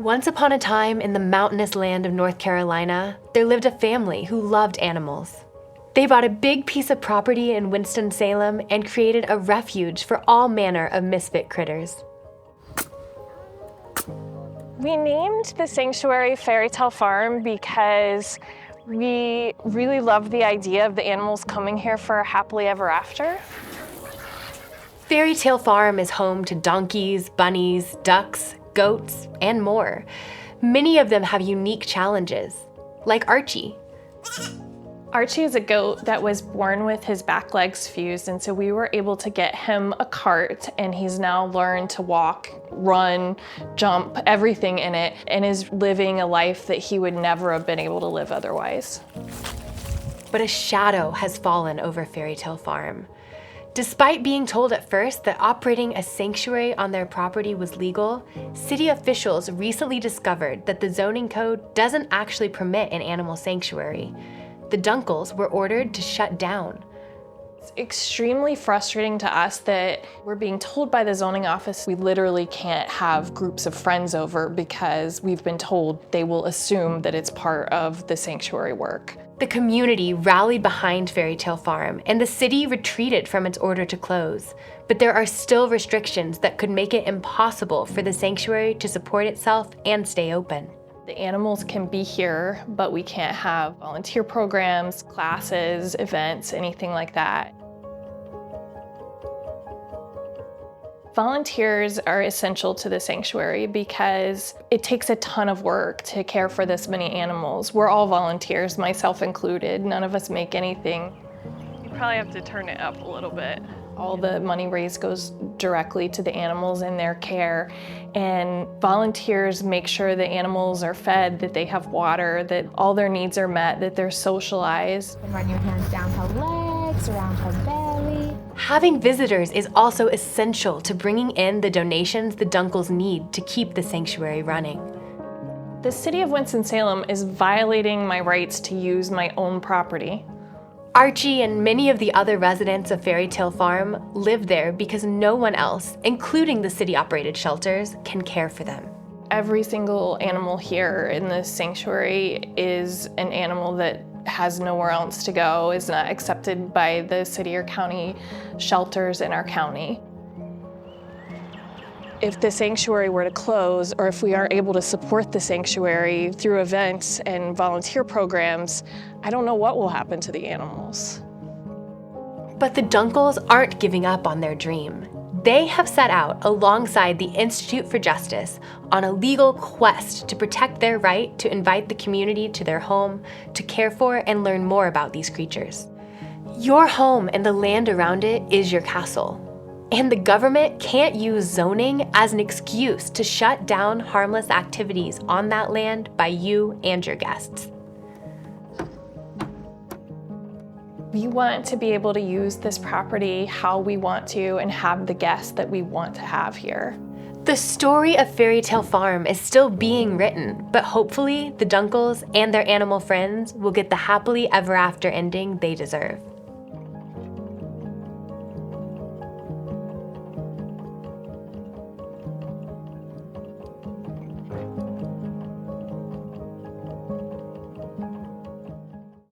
Once upon a time in the mountainous land of North Carolina, there lived a family who loved animals. They bought a big piece of property in Winston-Salem and created a refuge for all manner of misfit critters. We named the sanctuary Fairy Tale Farm because we really loved the idea of the animals coming here for a happily ever after. Fairy Tale Farm is home to donkeys, bunnies, ducks, goats, and more. Many of them have unique challenges, like Archie. Archie is a goat that was born with his back legs fused, and so we were able to get him a cart, and he's now learned to walk, run, jump, everything in it, and is living a life that he would never have been able to live otherwise. But a shadow has fallen over Fairy Tale Farm. Despite being told at first that operating a sanctuary on their property was legal, city officials recently discovered that the zoning code doesn't actually permit an animal sanctuary. The Dunkels were ordered to shut down. It's extremely frustrating to us that we're being told by the zoning office we literally can't have groups of friends over because we've been told they will assume that it's part of the sanctuary work. The community rallied behind Fairy Tale Farm, and the city retreated from its order to close. But there are still restrictions that could make it impossible for the sanctuary to support itself and stay open. The animals can be here, but we can't have volunteer programs, classes, events, anything like that. Volunteers are essential to the sanctuary because it takes a ton of work to care for this many animals. We're all volunteers, myself included. None of us make anything. You probably have to turn it up a little bit. All the money raised goes directly to the animals and their care. And volunteers make sure the animals are fed, that they have water, that all their needs are met, that they're socialized. And run your hands down her legs, around her belly. Having visitors is also essential to bringing in the donations the Dunkels need to keep the sanctuary running. The city of Winston-Salem is violating my rights to use my own property. Archie and many of the other residents of Fairy Tale Farm live there because no one else, including the city-operated shelters, can care for them. Every single animal here in this sanctuary is an animal that has nowhere else to go, is not accepted by the city or county shelters in our county. If the sanctuary were to close, or if we aren't able to support the sanctuary through events and volunteer programs, I don't know what will happen to the animals. But the Dunkels aren't giving up on their dream. They have set out alongside the Institute for Justice on a legal quest to protect their right to invite the community to their home, to care for and learn more about these creatures. Your home and the land around it is your castle. And the government can't use zoning as an excuse to shut down harmless activities on that land by you and your guests. We want to be able to use this property how we want to and have the guests that we want to have here. The story of Fairy Tale Farm is still being written, but hopefully the Dunkels and their animal friends will get the happily ever after ending they deserve.